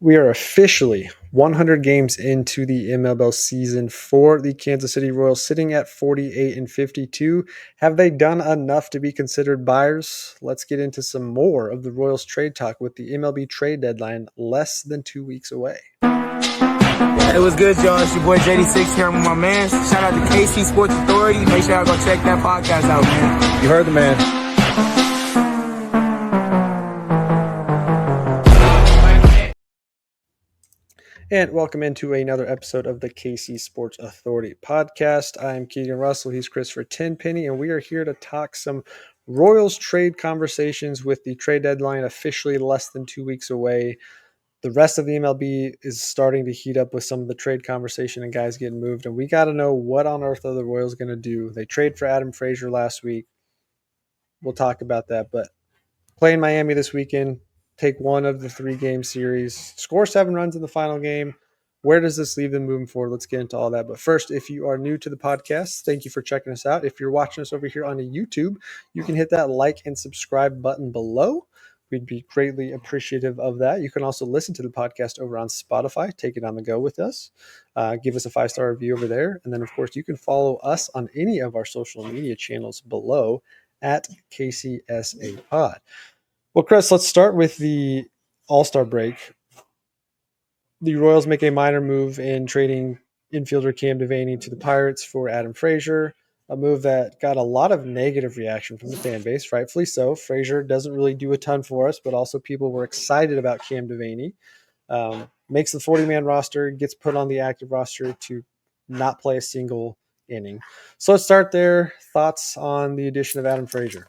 We are officially 100 games into the MLB season for the Kansas City Royals, sitting at 48 and 52. Have they done enough to be considered buyers? Let's get into some more of the Royals trade talk with the MLB trade deadline less than 2 weeks away. Hey, what's good, y'all? It's your boy JD6 here. I'm with my man. Shout out to KC Sports Authority. Make sure y'all go check that podcast out, man. You heard the man. And welcome into another episode of the KC Sports Authority podcast. I'm Keegan Russell. He's Christopher Tenpenny, and we are here to talk some Royals trade conversations with the trade deadline officially less than 2 weeks away. The rest of the MLB is starting to heat up with some of the trade conversation and guys getting moved, and we got to know what on earth are the Royals going to do. They trade for Adam Frazier last week. We'll talk about that, but playing Miami this weekend, take one of the 3-game series, score 7 runs in the final game. Where does this leave them moving forward? Let's get into all that. But first, if you are new to the podcast, thank you for checking us out. If you're watching us over here on YouTube, you can hit that like and subscribe button below. We'd be greatly appreciative of that. You can also listen to the podcast over on Spotify. Take it on the go with us. Give us a 5-star review over there. And then, of course, you can follow us on any of our social media channels below at KCSA Pod. Well, Chris, let's start with the All-Star break. The Royals make a minor move in trading infielder Cam Devaney to the Pirates for Adam Frazier, a move that got a lot of negative reaction from the fan base, rightfully so. Frazier doesn't really do a ton for us, but also people were excited about Cam Devaney. Makes the 40-man roster, gets put on the active roster to not play a single inning. So let's start there. Thoughts on the addition of Adam Frazier?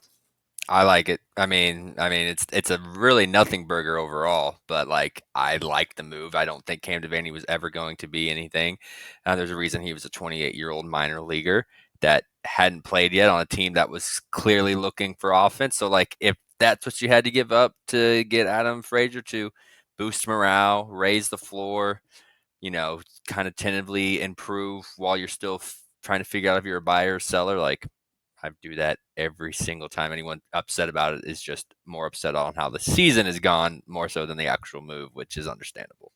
I like it. I mean, it's a really nothing burger overall, but like I like the move. I don't think Cam Devaney was ever going to be anything. There's a reason he was a 28-year-old minor leaguer that hadn't played yet on a team that was clearly looking for offense. So like if that's what you had to give up to get Adam Frazier to boost morale, raise the floor, kind of tentatively improve while you're still trying to figure out if you're a buyer or seller, like I do that every single time. Anyone upset about it is just more upset on how the season has gone more so than the actual move, which is understandable.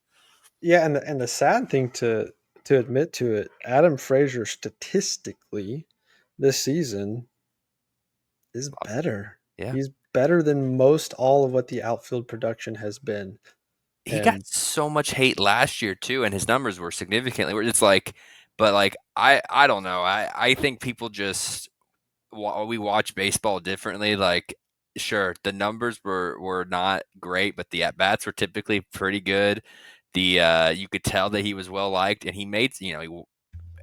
Yeah, and the sad thing to admit to it, Adam Frazier statistically this season is better. Yeah. He's better than most all of what the outfield production has been. He got so much hate last year too, and his numbers were significantly. It's like, but like I don't know. I think people just we watch baseball differently. Like, sure, the numbers were not great, but the at bats were typically pretty good. You could tell that he was well liked, and he made he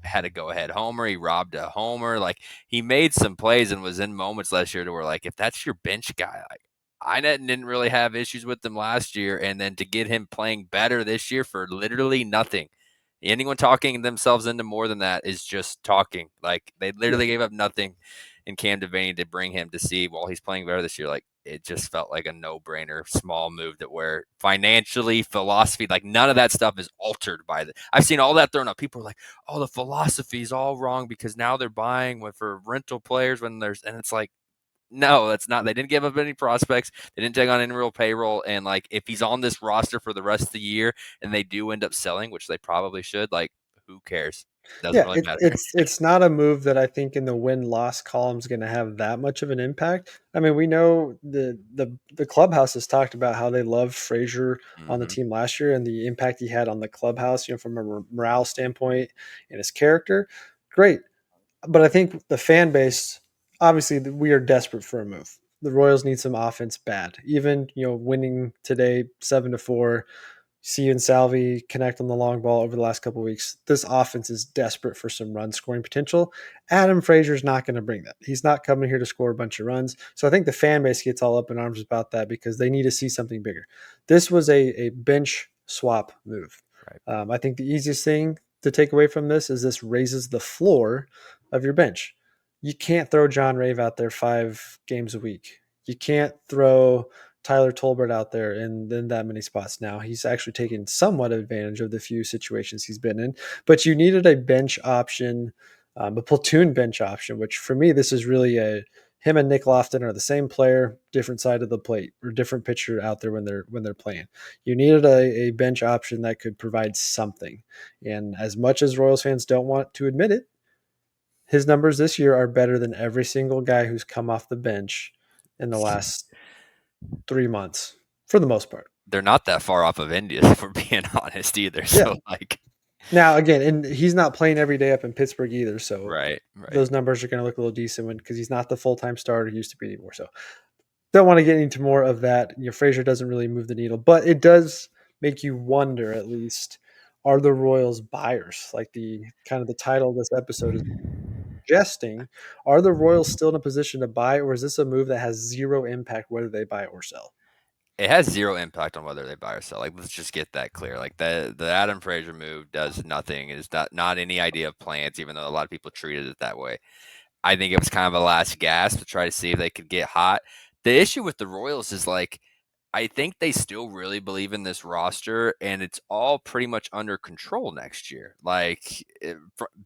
had a go ahead homer. He robbed a homer. Like he made some plays and was in moments last year to where like if that's your bench guy, like I didn't really have issues with him last year, and then to get him playing better this year for literally nothing. Anyone talking themselves into more than that is just talking. Like they literally gave up nothing in Cam Devaney to bring him to see while he's playing better this year. Like it just felt like a no-brainer, small move that where financially, philosophy, like none of that stuff is altered by the. I've seen all that thrown up. People are like, "Oh, the philosophy is all wrong because now they're buying for rental players when there's," and it's like, no, that's not. They didn't give up any prospects. They didn't take on any real payroll. And like, if he's on this roster for the rest of the year and they do end up selling, which they probably should, like, who cares? Doesn't Yeah, really matter. it's not a move that I think in the win-loss column is going to have that much of an impact. I mean, we know the clubhouse has talked about how they loved Frazier on the team last year and the impact he had on the clubhouse, from a morale standpoint and his character. Great. But I think the fan base, obviously, we are desperate for a move. The Royals need some offense bad. Even, winning today 7-4, see and Salvi connect on the long ball over the last couple of weeks. This offense is desperate for some run scoring potential. Adam Frazier's not going to bring that. He's not coming here to score a bunch of runs. So I think the fan base gets all up in arms about that because they need to see something bigger. This was a bench swap move. Right. I think the easiest thing to take away from this raises the floor of your bench. You can't throw John Rave out there 5 games a week. You can't throw Tyler Tolbert out there in that many spots now. He's actually taken somewhat advantage of the few situations he's been in, but you needed a bench option, a platoon bench option, which for me, this is really him and Nick Lofton are the same player, different side of the plate, or different pitcher out there when they're playing. You needed a bench option that could provide something. And as much as Royals fans don't want to admit it, his numbers this year are better than every single guy who's come off the bench in the last 3 months, for the most part. They're not that far off of India, if we're being honest either. So like, now again, and he's not playing every day up in Pittsburgh either, so right. those numbers are going to look a little decent because he's not the full-time starter he used to be anymore. So don't want to get into more of that. Frazier doesn't really move the needle, but it does make you wonder, at least, are the Royals buyers? Like the kind of the title of this episode is suggesting, are the Royals still in a position to buy, or is this a move that has zero impact whether they buy or sell? It has zero impact on whether they buy or sell. Like, let's just get that clear. Like the Adam Frazier move does nothing. It is not any idea of plans, even though a lot of people treated it that way. I think it was kind of a last gasp to try to see if they could get hot. The issue with the Royals is like, I think they still really believe in this roster, and it's all pretty much under control next year. Like,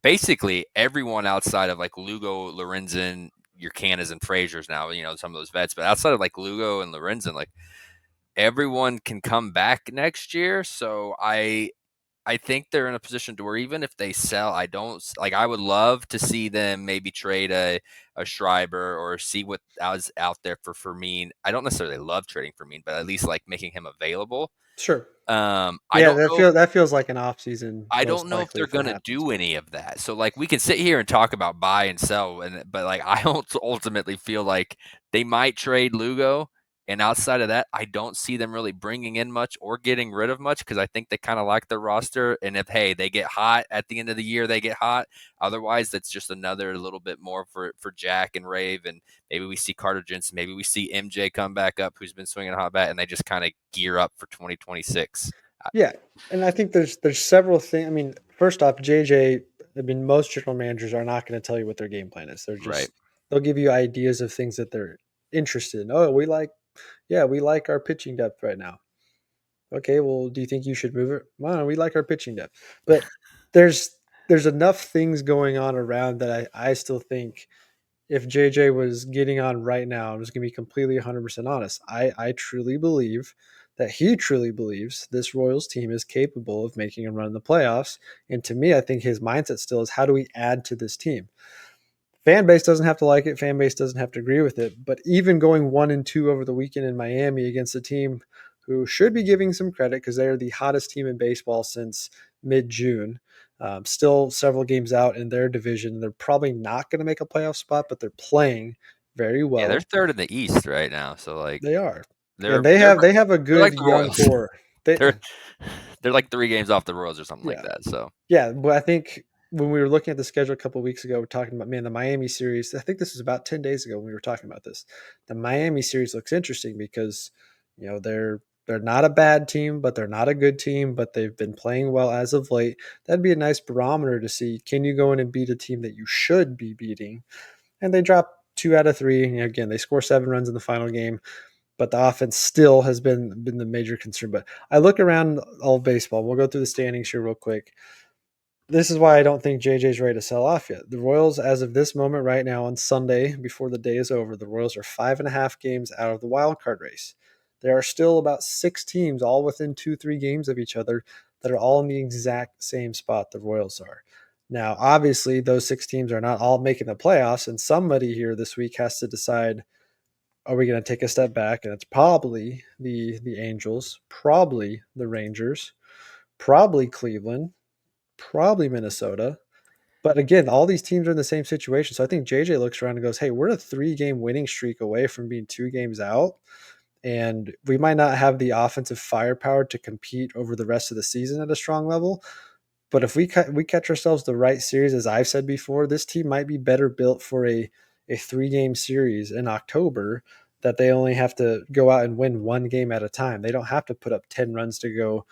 basically everyone outside of like Lugo, Lorenzen, your Cannas and Fraziers now, some of those vets, but outside of like Lugo and Lorenzen, like everyone can come back next year. So I think they're in a position to where even if they sell, I would love to see them maybe trade a Schreiber or see what was out there for Fermin. I don't necessarily love trading Fermin, but at least like making him available. Sure. I Yeah, don't know. that feels like an off season. I Most don't know if likely they're if that gonna happens. do any of that. So like we can sit here and talk about buy and sell, but like I ultimately feel like they might trade Lugo, and outside of that, I don't see them really bringing in much or getting rid of much because I think they kind of like the roster. And if they get hot at the end of the year, they get hot. Otherwise, that's just another little bit more for Jack and Rave, and maybe we see Carter Jensen, maybe we see MJ come back up, who's been swinging a hot bat, and they just kind of gear up for 2026. Yeah, and I think there's several things. I mean, first off, JJ. I mean, most general managers are not going to tell you what their game plan is. Right. They'll give you ideas of things that they're interested in. Oh, we like our pitching depth right now. Okay, well, do you think you should move it? Well, we like our pitching depth, but there's enough things going on around that I still think if JJ was getting on right now, I'm just going to be completely 100% honest. I truly believe that he truly believes this Royals team is capable of making a run in the playoffs. And to me, I think his mindset still is, how do we add to this team? Fan base doesn't have to like it. Fan base doesn't have to agree with it. But even going 1-2 over the weekend in Miami against a team who should be giving some credit because they are the hottest team in baseball since mid-June, still several games out in their division. They're probably not going to make a playoff spot, but they're playing very Yeah, they're well. third in the East right now, so like They are, they're and they they're have a they're good like the young Royals. core. They, They're they're like 3 games off the Royals or something like yeah, that. So yeah, but I think when we were looking at the schedule a couple of weeks ago, we're talking about, man, the Miami series. I think this was about 10 days ago when we were talking about this. The Miami series looks interesting because they're not a bad team, but they're not a good team, but they've been playing well as of late. That'd be a nice barometer to see, can you go in and beat a team that you should be beating? And they drop 2 out of 3. Again, they score 7 runs in the final game, but the offense still has been the major concern. But I look around all of baseball. We'll go through the standings here real quick. This is why I don't think JJ's ready to sell off yet. The Royals, as of this moment right now on Sunday, before the day is over, the Royals are 5.5 games out of the wild card race. There are still about 6 teams, all within 2-3 games of each other, that are all in the exact same spot the Royals are. Now, obviously, those 6 teams are not all making the playoffs, and somebody here this week has to decide, are we going to take a step back? And it's probably the Angels, probably the Rangers, probably Cleveland, probably Minnesota. But again, all these teams are in the same situation. So I think JJ looks around and goes, hey, we're a 3-game winning streak away from being 2 games out. And we might not have the offensive firepower to compete over the rest of the season at a strong level. But if we catch ourselves the right series, as I've said before, this team might be better built for a 3-game series in October, that they only have to go out and win 1 game at a time. They don't have to put up 10 runs to go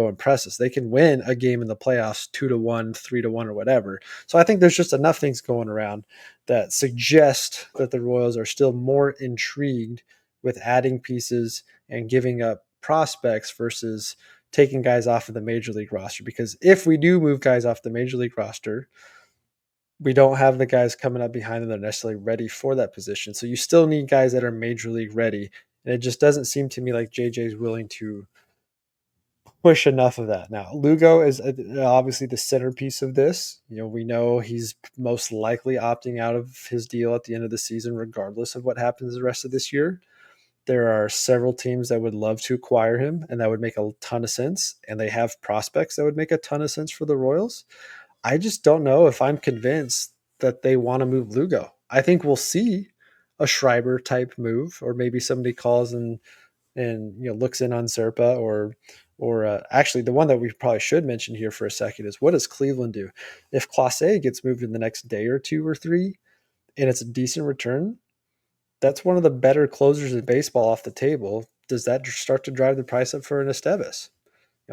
impress us. They can win a game in the playoffs 2-1, 3-1, or whatever. So I think there's just enough things going around that suggest that the Royals are still more intrigued with adding pieces and giving up prospects versus taking guys off of the major league roster. Because if we do move guys off the major league roster, we don't have the guys coming up behind them that are necessarily ready for that position. So you still need guys that are major league ready. And it just doesn't seem to me like JJ is willing to push enough of that. Now, Lugo is obviously the centerpiece of this. We know he's most likely opting out of his deal at the end of the season, regardless of what happens the rest of this year. There are several teams that would love to acquire him, and that would make a ton of sense. And they have prospects that would make a ton of sense for the Royals. I just don't know if I'm convinced that they want to move Lugo. I think we'll see a Schreiber type move, or maybe somebody calls and looks in on Serpa, or actually the one that we probably should mention here for a second is, what does Cleveland do if Clase gets moved in the next day or two or three, and it's a decent return? That's one of the better closers in baseball off the table. Does that start to drive the price up for an Estevez?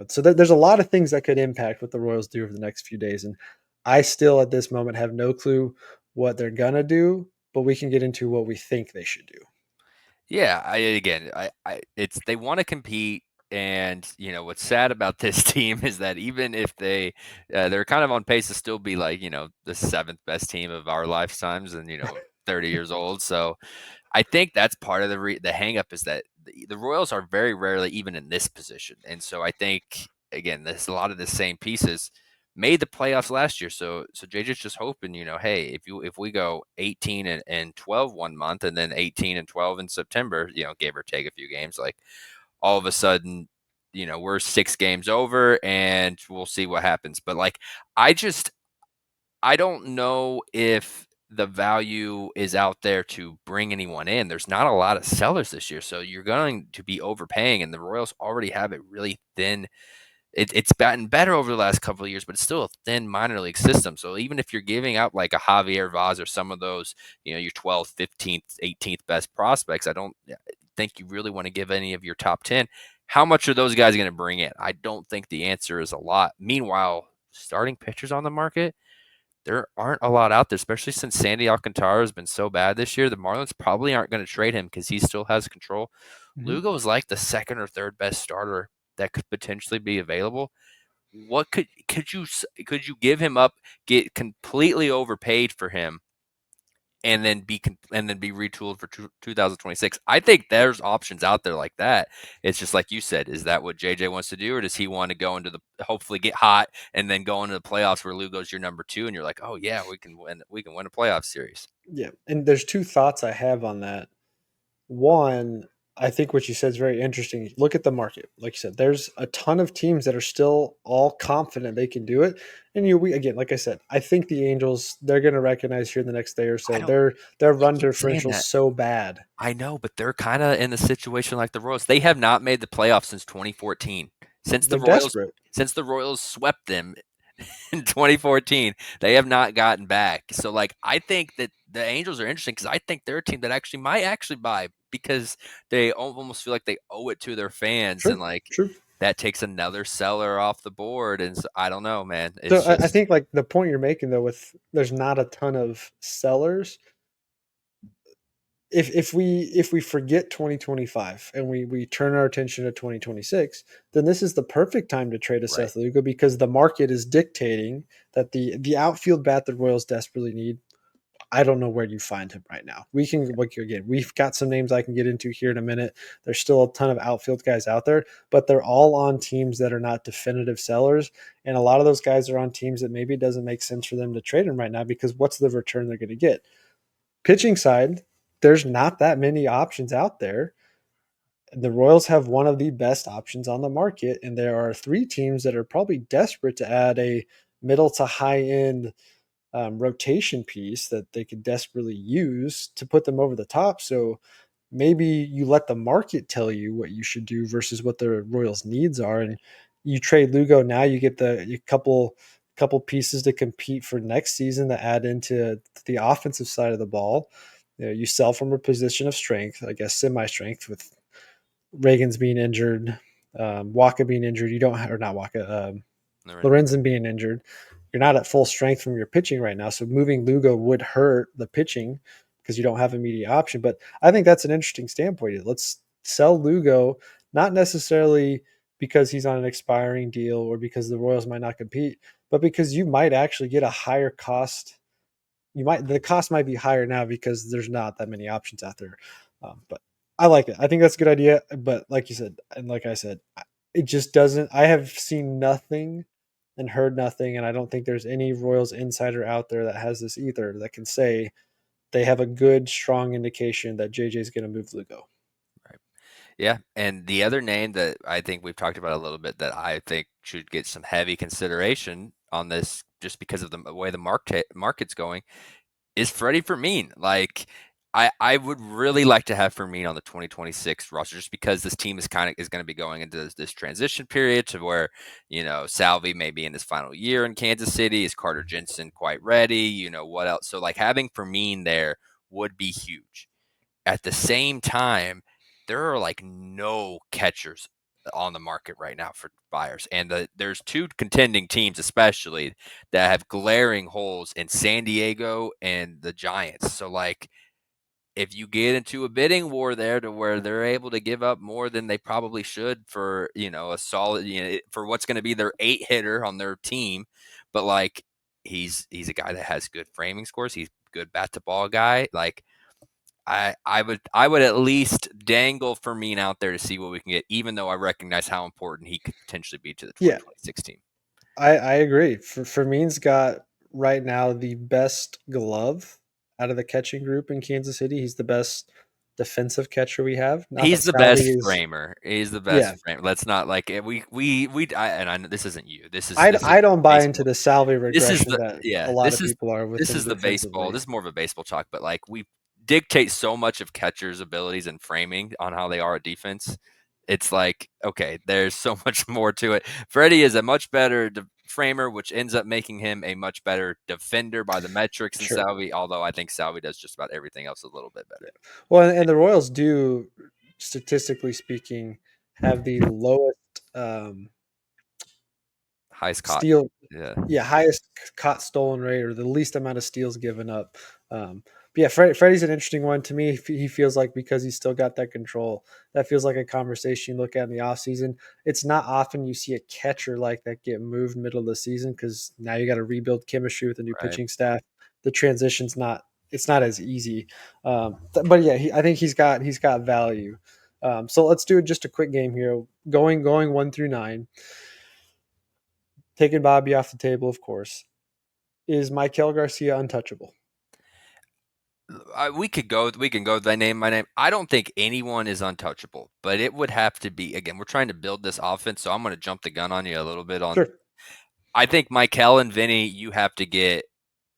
So there's a lot of things that could impact what the Royals do over the next few days, and I still at this moment have no clue what they're gonna do, but we can get into what we think they should do. Yeah, it's they want to compete, and what's sad about this team is that even if they're kind of on pace to still be like the seventh best team of our lifetimes, and 30 years old. So I think that's part of the hang up is that the Royals are very rarely even in this position, and so I think again there's a lot of the same pieces made the playoffs last year. So JJ's just hoping, hey, if we go 18 and 12 one month, and then 18 and 12 in September, give or take a few games, like all of a sudden, we're 6 games over and we'll see what happens. But like I don't know if the value is out there to bring anyone in. There's not a lot of sellers this year, so you're going to be overpaying, and the Royals already have it really thin. It's gotten better over the last couple of years, but it's still a thin minor league system. So even if you're giving out like a Javier Vaz or some of those, your 12th, 15th, 18th best prospects, I don't think you really want to give any of your top 10. How much are those guys going to bring in? I don't think the answer is a lot. Meanwhile, starting pitchers on the market, there aren't a lot out there, especially since Sandy Alcantara has been so bad this year. The Marlins probably aren't going to trade him because he still has control. Mhm. Lugo is like the second or third best starter that could potentially be available. What could you give him up, get completely overpaid for him, and then be retooled for 2026? I think there's options out there like that. It's just like you said, is that what JJ wants to do, or does he want to go into the hopefully get hot and then go into the playoffs where Lugo's your number two and you're like, oh yeah, we can win a playoff series. Yeah, and there's two thoughts I have on that. One, I think what you said is very interesting. Look at the market. Like you said, there's a ton of teams that are still all confident they can do it. And we again, like I said, I think the Angels, they're going to recognize here in the next day or I so. don't. Their You run keep saying differential is that. so bad. I know, but they're kind of in the situation like the Royals. They have not made the playoffs since 2014. Since the They're Royals desperate. since the Royals swept them in 2014, they have not gotten back. So like I think that the Angels are interesting because I think they're a team that actually might actually buy because they almost feel like they owe it to their fans, and True. like True. that takes another seller off the board. And so, I don't know, man. So It's I just think like the point you're making though, with there's not a ton of sellers. If we forget 2025 and we turn our attention to 2026, then this is the perfect time to trade a right. Seth Lugo, because the market is dictating that the outfield bat the Royals desperately need. I don't know where you find him right now. We can look again. We've got some names I can get into here in a minute. There's still a ton of outfield guys out there, but they're all on teams that are not definitive sellers. And a lot of those guys are on teams that maybe it doesn't make sense for them to trade him right now, because what's the return they're going to get? Pitching side, there's not that many options out there. The Royals have one of the best options on the market, and there are three teams that are probably desperate to add a middle to high end rotation piece that they could desperately use to put them over the top. So maybe you let the market tell you what you should do versus what the Royals' needs are, and you trade Lugo now. You get a couple pieces to compete for next season to add into the offensive side of the ball. You sell from a position of strength, I guess semi strength, with Reagan's being injured, Waka being injured. You don't or not Waka. Lorenzen being injured, you're not at full strength from your pitching right now. So moving Lugo would hurt the pitching because you don't have immediate option. But I think that's an interesting standpoint. Let's sell Lugo, not necessarily because he's on an expiring deal or because the Royals might not compete, but because you might actually get a higher cost the cost might be higher now because there's not that many options out there. But I like it. I think that's a good idea. But like you said, and like I said, it just doesn't. I have seen nothing and heard nothing, and I don't think there's any Royals insider out there that has this either that can say they have a good, strong indication that JJ is going to move Lugo. Right. Yeah, and the other name that I think we've talked about a little bit that I think should get some heavy consideration on this, just because of the way the market's going, is Freddie Fermin. Like, I would really like to have Fermin on the 2026 roster, just because this team is going to be going into this transition period to where, Salvi may be in his final year in Kansas City. Is Carter Jensen quite ready? What else? So like having Fermin there would be huge. At the same time, there are like no catchers on the market right now for buyers. And there's two contending teams, especially, that have glaring holes in San Diego and the Giants. So, like, if you get into a bidding war there to where they're able to give up more than they probably should for, a solid, for what's going to be their 8-hitter on their team, but like he's a guy that has good framing scores. He's good bat to ball guy. Like, I would at least dangle Fermin out there to see what we can get, even though I recognize how important he could potentially be to the Yeah, 2026 team. I agree. Fermin's got right now the best glove out of the catching group in Kansas City. He's the best defensive catcher we have. Not He's that the Salvi best is. framer. He's the Yeah, best framer. Let's not like and I know this isn't you. I don't buy into baseball. the Salvi This is regression the that a yeah. lot of people are with This him is the baseball. defensively. This is more of a baseball talk, but like we dictate so much of catchers' abilities and framing on how they are at defense. It's like, okay, there's so much more to it. Freddie is a much better framer, which ends up making him a much better defender by the metrics than Sure. Salvi, although I think Salvi does just about everything else a little bit Yeah. better. Well, and the Royals do, statistically speaking, have the lowest Highest caught. steal. Yeah. Yeah, highest caught stolen rate or the least amount of steals given up. But yeah, Freddie's an interesting one to me. He feels like because he's still got that control, that feels like a conversation you look at in the offseason. It's not often you see a catcher like that get moved middle of the season because now you got to rebuild chemistry with a new Right. pitching staff. The transition's not as easy. But yeah, I think he's got value. So let's do just a quick game here. Going 1 through 9. Taking Bobby off the table, of course. Is Michael Garcia untouchable? We can go by name my name. I don't think anyone is untouchable, but it would have to be, again, we're trying to build this offense, so I'm going to jump the gun on you a little bit on. Sure. I think Michael and Vinny, you have to get,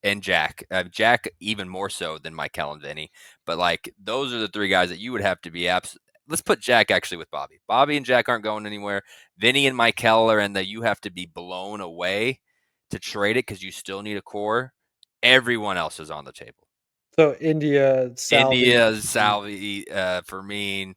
and Jack. Jack even more so than Michael and Vinny, but like those are the three guys that you would have to be Let's put Jack actually with Bobby. Bobby and Jack aren't going anywhere. Vinny and Michael are in the you have to be blown away to trade it because you still need a core. Everyone else is on the table. So India, Salvi, Salvi, Fermin,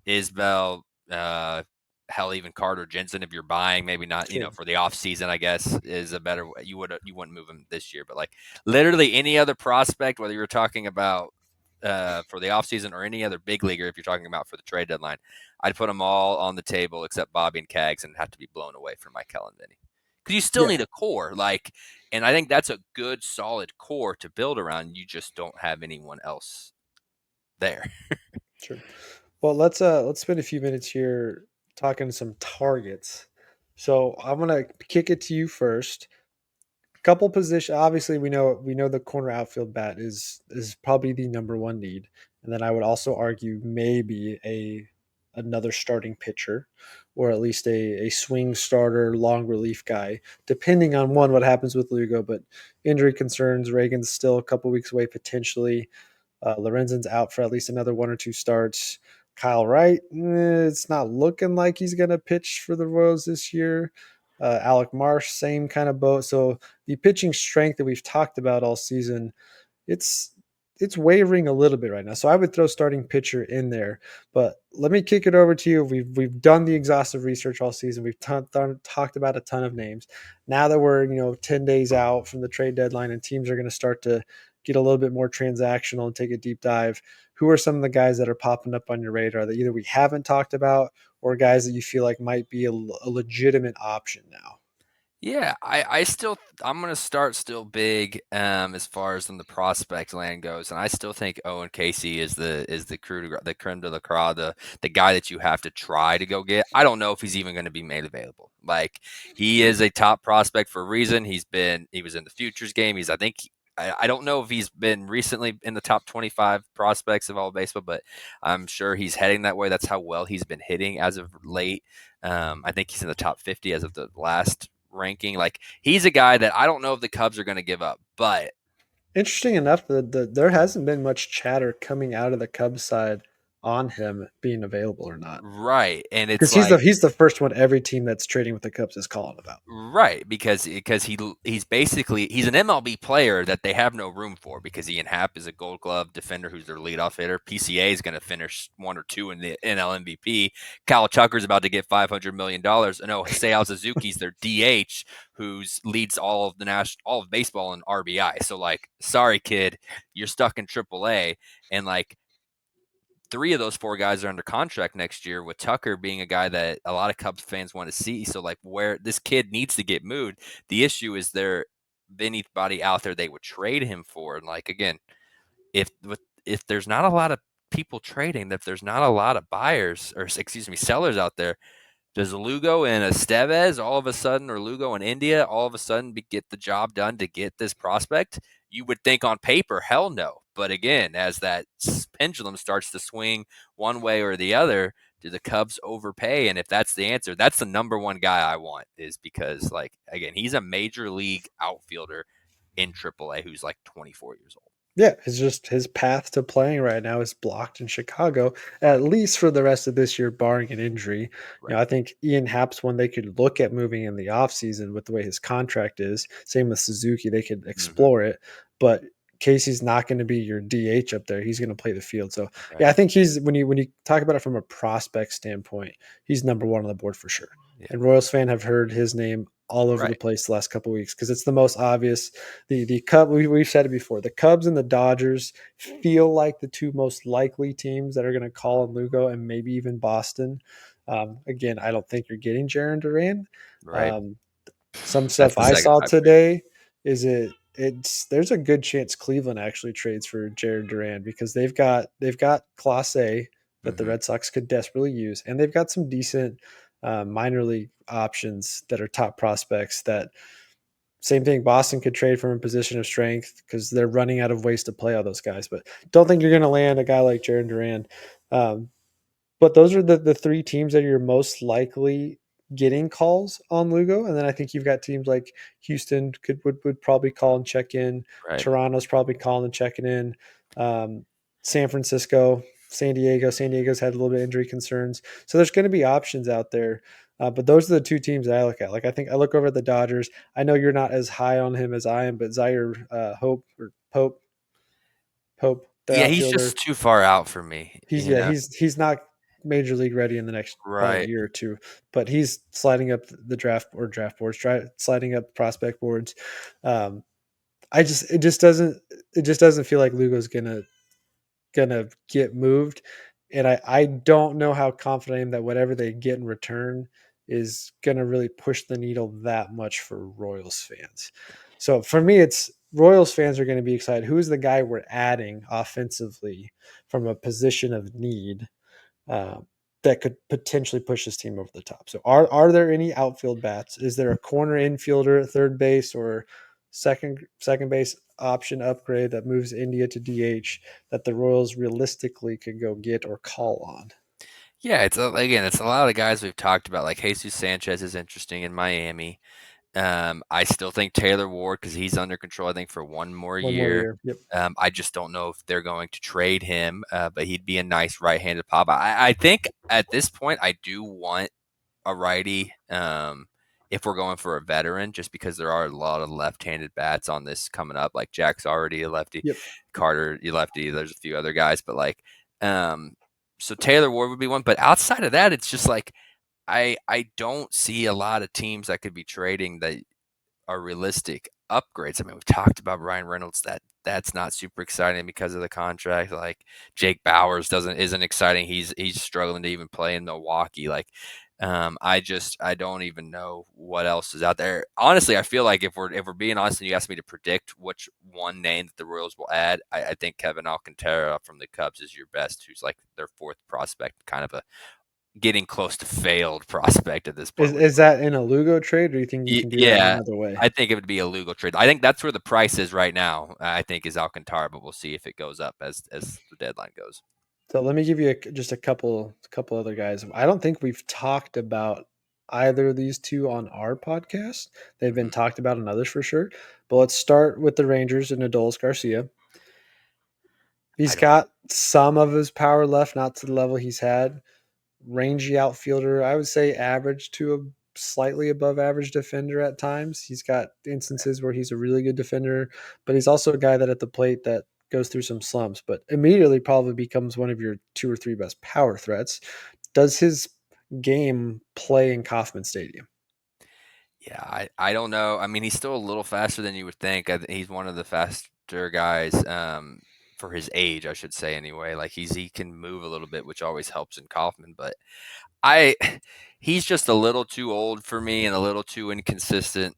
Isbell, hell, even Carter Jensen. If you're buying, maybe not, sure. for the off season, I guess is a better. You wouldn't move him this year, but like literally any other prospect, whether you're talking about for the off season or any other big leaguer, if you're talking about for the trade deadline, I'd put them all on the table except Bobby and Cags, and have to be blown away for Michael and Vinny because you still Yeah, need a core, like. And I think that's a good, solid core to build around. You just don't have anyone else there. sure. Well, let's spend a few minutes here talking some targets. So I'm gonna kick it to you first. Couple position. Obviously, we know the corner outfield bat is probably the number one need, and then I would also argue maybe another starting pitcher, or at least a swing starter, long relief guy, depending on what happens with Lugo. But injury concerns, Reagan's still a couple weeks away potentially. Lorenzen's out for at least another 1 or 2 starts. Kyle Wright, it's not looking like he's going to pitch for the Royals this year. Alec Marsh, same kind of boat. So the pitching strength that we've talked about all season, it's it's wavering a little bit right now. So I would throw starting pitcher in there. But let me kick it over to you. We've done the exhaustive research all season. We've talked about a ton of names. Now that we're 10 days out from the trade deadline and teams are going to start to get a little bit more transactional and take a deep dive, who are some of the guys that are popping up on your radar that either we haven't talked about or guys that you feel like might be a legitimate option now? Yeah, I'm gonna start still big as far as on the prospect land goes, and I still think Owen Casey is the the creme de la crop, the guy that you have to try to go get. I don't know if he's even going to be made available. Like he is a top prospect for a reason. He was in the futures game. I don't know if he's been recently in the top 25 prospects of all baseball, but I'm sure he's heading that way. That's how well he's been hitting as of late. I think he's in the top 50 as of the last ranking. Like he's a guy that I don't know if the Cubs are going to give up, but Interesting enough that there hasn't been much chatter coming out of the Cubs side on him being available or not. right, and it's Because like he's the first one every team that's trading with the Cubs is calling about. right because he's basically he's an MLB player that they have no room for because Ian Happ is a Gold Glove defender who's their leadoff hitter. PCA is going to finish 1 or 2 in the NL MVP. Kyle Tucker's about to get $500 million. No, Seiya Suzuki's their DH who's leads all of baseball in RBI. So like, sorry kid, you're stuck in AAA, and like 3 of those 4 guys are under contract next year, with Tucker being a guy that a lot of Cubs fans want to see. So, like, where this kid needs to get moved, the issue is there anybody out there they would trade him for. And, like, again, if there's not a lot of people trading, if there's not a lot of buyers or, excuse me, sellers out there, does Lugo and Estevez all of a sudden, or Lugo and India all of a sudden get the job done to get this prospect? You would think on paper, hell no. But again, as that pendulum starts to swing one way or the other, do the Cubs overpay? And if that's the answer, that's the number one guy I want, is because, like, again, he's a major league outfielder in AAA who's like 24 years old. Yeah, it's just his path to playing right now is blocked in Chicago, at least for the rest of this year, barring an injury. Right. I think Ian Happ's one they could look at moving in the offseason with the way his contract is. Same with Suzuki, they could Mm-hmm. explore it. But Casey's not going to be your DH up there. He's going to play the field. So Right. yeah, I think he's when you talk about it from a prospect standpoint, he's number one on the board for sure. Yeah. And Royals fan have heard his name all over the Right. place the last couple of weeks because it's the most obvious. The Cub we've said it before. The Cubs and the Dodgers feel like the 2 most likely teams that are going to call on Lugo, and maybe even Boston. Again, I don't think you're getting Jaron Duran. Right. Um, some That's stuff the I second saw time for him. today is it's there's a good chance Cleveland actually trades for Jaron Duran because they've got Class A that the Mm-hmm. Red Sox could desperately use, and they've got some decent minor league options that are top prospects that same thing. Boston could trade from a position of strength because they're running out of ways to play all those guys. But don't think you're going to land a guy like Jaron Duran. Um, but those are the 3 teams that you're most likely getting calls on Lugo. And then I think you've got teams like Houston would probably call and check in. Right. Toronto's probably calling and checking in. Um, San Francisco, San Diego. San Diego's had a little bit of injury concerns. So there's going to be options out there. But those are the 2 teams that I look at. Like I think I look over at the Dodgers. I know you're not as high on him as I am, but Zaire Pope, the Yeah, he's outfielder, just too far out for me, he's you yeah, know? he's not major league ready in the next probably Right. year or 2, but he's sliding up the draft boards, sliding up prospect boards. Um, it just doesn't feel like Lugo's gonna get moved, and I don't know how confident I am that whatever they get in return is gonna really push the needle that much for Royals fans. So for me, it's Royals fans are going to be excited. Who's the guy we're adding offensively from a position of need um, that could potentially push this team over the top? So are there any outfield bats? Is there a corner infielder at third base or second base option upgrade that moves India to DH that the Royals realistically could go get or call on? Yeah, again, it's a lot of the guys we've talked about. Like Jesus Sanchez is interesting in Miami. I still think Taylor Ward, because he's under control, I think for 1 more One more year. year. Yep. I just don't know if they're going to trade him, but he'd be a nice right-handed pop. I think at this point, I do want a righty. If we're going for a veteran, just because there are a lot of left-handed bats on this coming up, like Jack's already a lefty, Yep. Carter, you lefty. There's a few other guys, but like, um, so Taylor Ward would be one. But outside of that, it's just like I don't see a lot of teams that could be trading that are realistic upgrades. I mean, we've talked about Ryan Reynolds. That's not super exciting because of the contract. Like Jake Bowers isn't exciting. He's struggling to even play in Milwaukee. Like I don't even know what else is out there. Honestly, I feel like if we're being honest, and you ask me to predict which one name that the Royals will add, I think Kevin Alcantara from the Cubs is your best, who's like their fourth prospect, kind of a getting close to failed prospect at this point. Is that in a Lugo trade, or do you think you can do that Yeah, another way? I think it would be a Lugo trade. I think that's where the price is right now. I think is Alcantara, but we'll see if it goes up as the deadline goes. So let me give you just a couple other guys. I don't think we've talked about either of these two on our podcast. They've been Mhm. talked about in others for sure. But let's start with the Rangers and Adolis Garcia. I He's don't. got some of his power left, not to the level he's had. Rangy outfielder, I would say average to a slightly above average defender at times. He's got instances where he's a really good defender, but he's also a guy that at the plate that goes through some slumps, but immediately probably becomes one of your two or three best power threats. Does his game play in Kauffman Stadium? Yeah, I don't know. I mean, he's still a little faster than you would think. He's one of the faster guys for his age, I should say. Anyway, like he can move a little bit, which always helps in Kaufman. But I he's just a little too old for me and a little too inconsistent.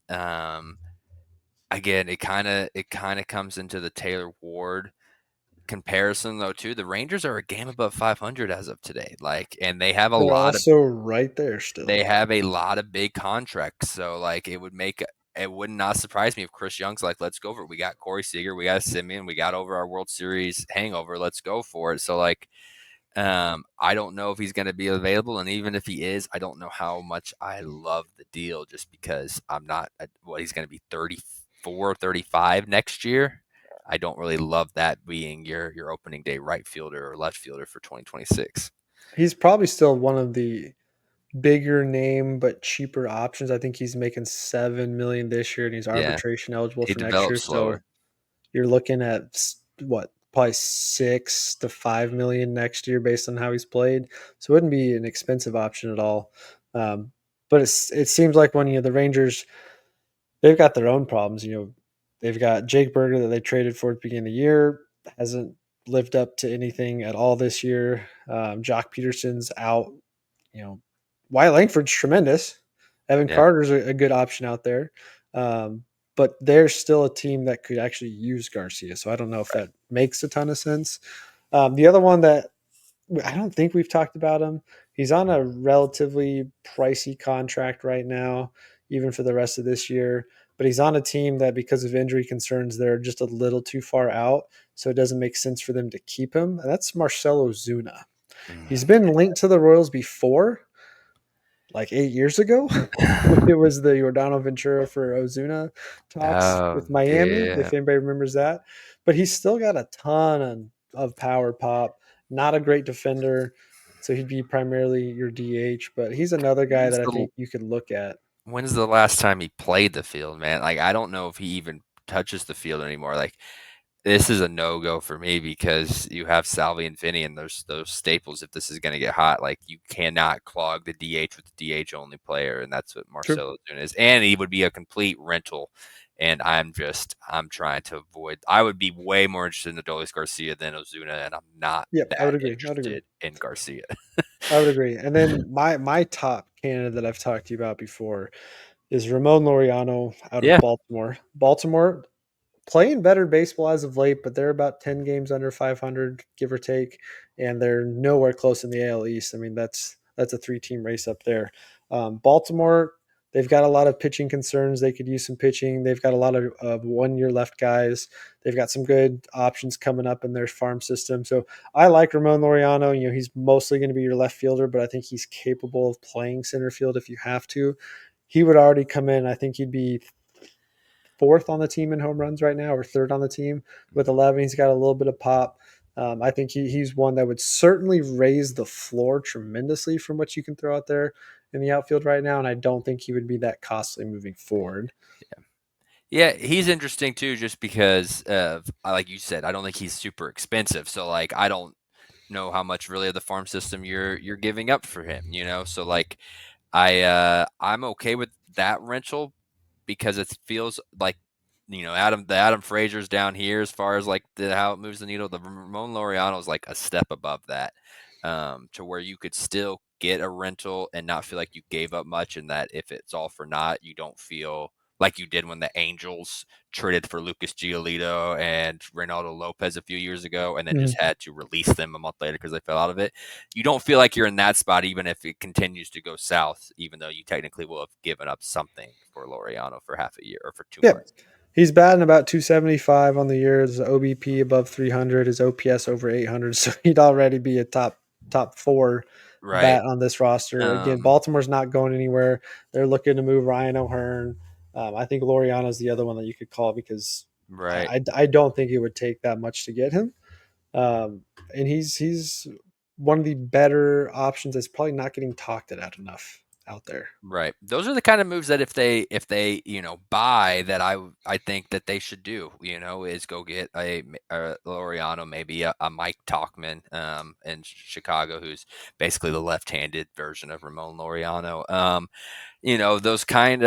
Again, it kind of comes into the Taylor Ward comparison though too. The Rangers are a game above 500 as of today. Like, and They're also right there still. they have a lot of big contracts. So like it would not surprise me if Chris Young's like, let's go for it. We got Corey Seager, we got Simeon, we got over our World Series hangover. Let's go for it. So like I don't know if he's going to be available, and even if he is, I don't know how much I love the deal just because I'm not. Well, he's going to be 34, 35 next year. I don't really love that being your opening day right fielder or left fielder for 2026. He's probably still one of the bigger name but cheaper options. I think he's making 7 million this year, and he's Yeah, arbitration eligible he for next year. develops So slower. you're looking at what, probably 6 to 5 million next year based on how he's played. So it wouldn't be an expensive option at all. Um, but it seems like when the Rangers, they've got their own problems. They've got Jake Berger that they traded for at the beginning of the year, hasn't lived up to anything at all this year. Jock Peterson's out. You know, Wyatt Langford's tremendous. Evan Yeah. Carter's a good option out there. But they're still a team that could actually use Garcia. So I don't know if that makes a ton of sense. The other one that I don't think we've talked about him, he's on a relatively pricey contract right now, even for the rest of this year. But he's on a team that, because of injury concerns, they're just a little too far out. So it doesn't make sense for them to keep him. And that's Marcelo Zuna. He's Mm. been linked to the Royals before, like 8 years ago, when it was the Jordano Ventura for Ozuna talks Oh, with Miami, yeah. if anybody remembers that. But he's still got a ton of power pop, not a great defender. So he'd be primarily your DH, but he's another guy When's that I the think you could look at. when's the last time he played the field, man? Like, I don't know if he even touches the field anymore. Like, this is a no-go for me because you have Salvi and Finney and those staples if this is going to get hot. Like, you cannot clog the DH with the DH only player, and that's what True. Marcelo Zuna is. And he would be a complete rental. And I'm trying to avoid. I would be way more interested in Adolis Garcia than Ozuna, and I'm not Yep, I would that agree. I would agree. interested in Garcia. I would agree. And then my top candidate that I've talked to you about before is Ramon Laureano out of Yeah. Baltimore. Baltimore playing better baseball as of late, but they're about 10 games under 500, give or take, and they're nowhere close in the AL East. I mean, that's a three-team race up there. Baltimore, they've got a lot of pitching concerns. They could use some pitching. They've got a lot of 1 year left guys. They've got some good options coming up in their farm system. So I like Ramon Laureano. He's mostly going to be your left fielder, but I think he's capable of playing center field if you have to. He would already come in. I think he'd be fourth on the team in home runs right now, or third on the team with 11. He's got a little bit of pop. I think he's one that would certainly raise the floor tremendously from what you can throw out there in the outfield right now. And I don't think he would be that costly moving forward. Yeah, he's interesting too, just because of like you said, I don't think he's super expensive. So like I don't know how much really of the farm system you're giving up for him, you know? So like I'm okay with that rental because it feels like the Adam Frazier's down here as far as like how it moves the needle. The Ramon Laureano is like a step above that, to where you could still get a rental and not feel like you gave up much, and that if it's all for naught, you don't feel like you did when the Angels traded for Lucas Giolito and Reynaldo Lopez a few years ago, and then Mhm. just had to release them a month later because they fell out of it. You don't feel like you're in that spot, even if it continues to go south, even though you technically will have given up something for Laureano for half a year or for 2 Yeah. months. He's batting about 275 on the year. His OBP above 300, his OPS over 800. So he'd already be a top four Right. bat on this roster. Again, Um, Baltimore's not going anywhere. They're looking to move Ryan O'Hearn. I think Loriano is the other one that you could call because right. I don't think it would take that much to get him. And he's one of the better options that's probably not getting talked about enough out there. Right. Those are the kind of moves that if they buy that I think that they should do. Is go get a Laureano, maybe a Mike Talkman in Chicago, who's basically the left-handed version of Ramon Laureano. Those kind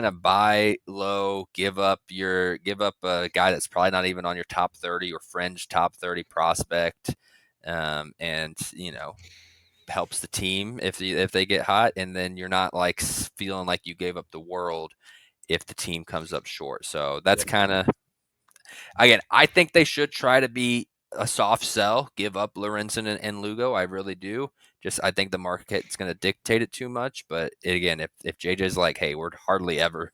of buy low, give up a guy that's probably not even on your top 30 or fringe top 30 prospect, and helps the team if they get hot, and then you're not like feeling like you gave up the world if the team comes up short. So that's Yeah. kind of, again, I think they should try to be a soft sell, give up Lorenzen and Lugo. I really do. Just I think the market's going to dictate it too much. But again, if JJ's like, hey, we're hardly ever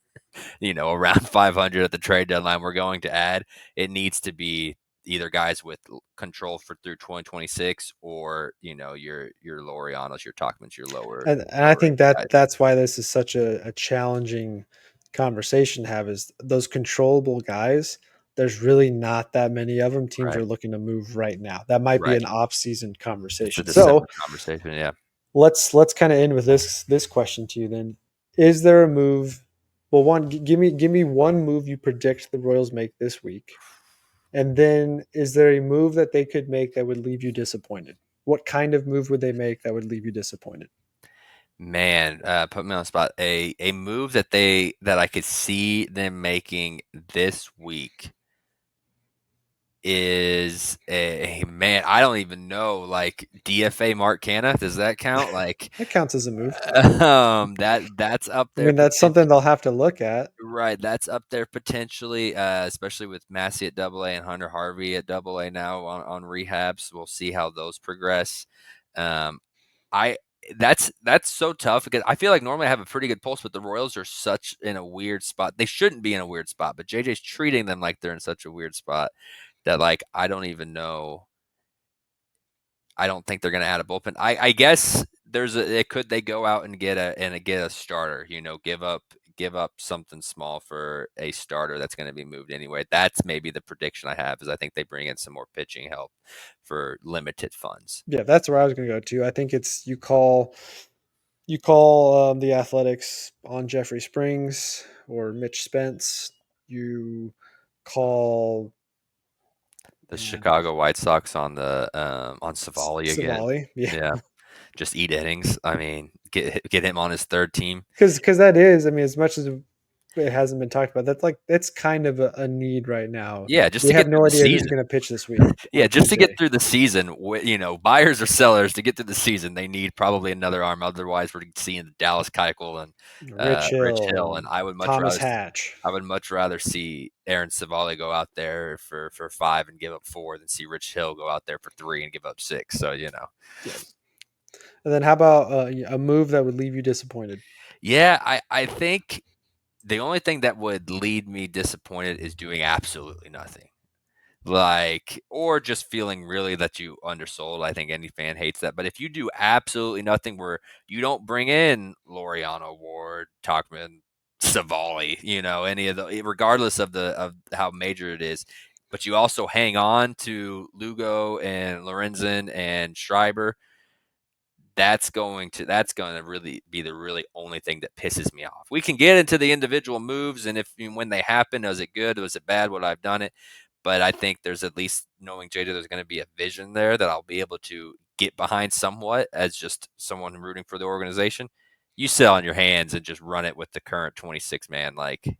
around 500 at the trade deadline, we're going to add, it needs to be either guys with control for through 2026 or, your Laureanos, your Talkmans, your And I lower think end that guys. that's why this is such a challenging conversation to have is those controllable guys. There's really not that many of them. Teams Right. are looking to move right now. That might be Right. an off-season It's a conversation. So December conversation. Yeah. let's kind of end with this question to you then. Is there a move? Well, one, give me one move you predict the Royals make this week. And then is there a move that they could make that would leave you disappointed? What kind of move would they make that would leave you disappointed? Man, put me on the spot. A move that I could see them making this week is a man. I don't even know. Like DFA Mark Canna, does that count? Like, That counts as a move. that's up I there mean, that's potentially. something they'll have to look at. Right, that's up there potentially, especially with Massey at Double A and Hunter Harvey at Double A now on rehabs. We'll see how those progress. Um, I that's so tough because I feel like normally I have a pretty good pulse, but the Royals are such in a weird spot. They shouldn't be in a weird spot, but JJ's treating them like they're in such a weird spot that like I don't even know. I don't think they're going to add a bullpen. I guess they go out and get a starter. Give up something small for a starter that's going to be moved anyway. That's maybe the prediction I have is I think they bring in some more pitching help for limited funds. Yeah, that's where I was going to go to. I think it's you call the Athletics on Jeffrey Springs or Mitch Spence. You call The um, Chicago White Sox on Savali again. Savali. Yeah, Yeah, just eat innings. I mean, get him on his third team. because that is. I mean, as much as it hasn't been talked about, that's kind of a need right now. Yeah, just We to have get through no the idea who's season. going to pitch this week Yeah, on just to get Tuesday. through the season, buyers or sellers to get through the season, they need probably another arm. Otherwise, we're seeing Dallas Keuchel and Rich Rich Hill Hill, and and Thomas Hatch. I would much rather see Aaron Savali go out there for 5 and give up 4 than see Rich Hill go out there for 3 and give up 6. So Yeah. And then how about a move that would leave you disappointed? yeah, I think the only thing that would lead me disappointed is doing absolutely nothing. Like, or just feeling really that you undersold. I think any fan hates that. But if you do absolutely nothing where you don't bring in Laureano Ward, Talkman, Savali, any of the, regardless of how major it is, but you also hang on to Lugo and Lorenzen and Schreiber, that's going to really be the really only thing that pisses me off. We can get into the individual moves and if when they happen, was it good, was it bad, would I've done it? But I think there's at least knowing JJ, there's going to be a vision there that I'll be able to get behind somewhat as just someone rooting for the organization. You sit on your hands and just run it with the current 26 man. Like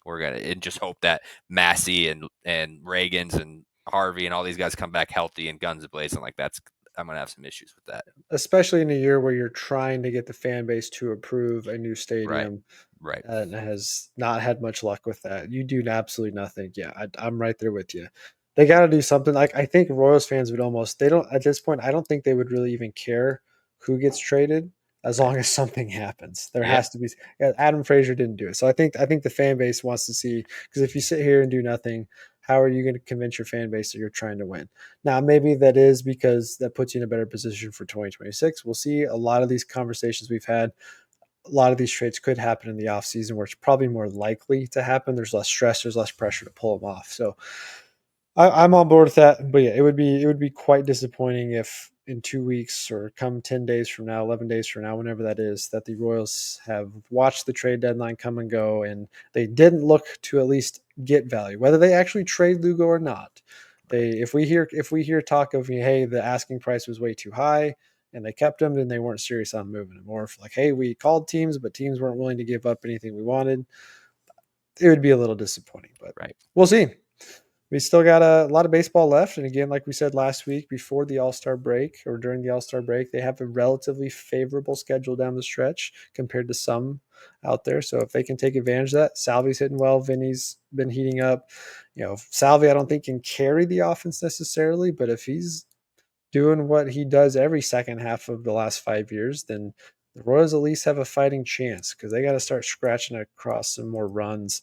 we're gonna and just hope that Massey and Reagans and Harvey and all these guys come back healthy and guns blazing. Like that's gonna have some issues with that. Especially in a year where you're trying to get the fan base to approve a new Right. stadium. Right. And has not had much luck with that. You do absolutely nothing. Yeah, I'm right there with you. They got to do something. Like I think Royals fans would almost. They don't at this point. I don't think they would really even care who gets traded as Right. long as something happens. There Yeah. has to be. Yeah, Adam Frazier didn't do it, so I think the fan base wants to see, because if you sit here and do nothing, how are you going to convince your fan base that you're trying to win? Now, maybe that is because that puts you in a better position for 2026. We'll see. A lot of these conversations we've had, a lot of these trades could happen in the offseason where it's probably more likely to happen. There's less stress, there's less pressure to pull them off. So I'm on board with that. But yeah, it would be quite disappointing if in 2 weeks or come 10 days from now, 11 days from now, whenever that is, that the Royals have watched the trade deadline come and go and they didn't look to at least get value, whether they actually trade Lugo or not. They if we hear talk of, hey, the asking price was way too high and they kept him, then they weren't serious on moving him. Or if like, hey, we called teams, but teams weren't willing to give up anything we wanted, it would be a little disappointing. But Right. we'll see. We still got a lot of baseball left. And again, like we said last week, before the All-Star break or during the All-Star break, they have a relatively favorable schedule down the stretch compared to some out there. So if they can take advantage of that, Salvi's hitting well, Vinny's been heating up. Salvi, I don't think can carry the offense necessarily, but if he's doing what he does every second half of the last 5 years, then the Royals at least have a fighting chance, because they got to start scratching across some more runs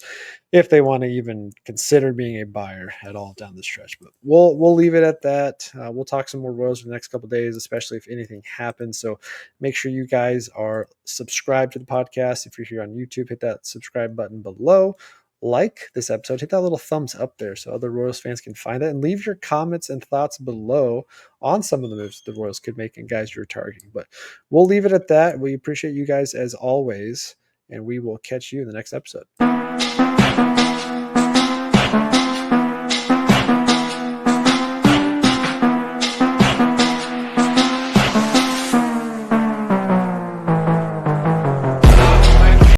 if they want to even consider being a buyer at all down the stretch. But we'll leave it at that. We'll talk some more Royals for the next couple of days, especially if anything happens. So make sure you guys are subscribed to the podcast. If you're here on YouTube, hit that subscribe button below. Like this episode, hit that little thumbs up there so other Royals fans can find it, and leave your comments and thoughts below on some of the moves the Royals could make and guys you're targeting. But we'll leave it at that. We appreciate you guys as always, and we will catch you in the next episode.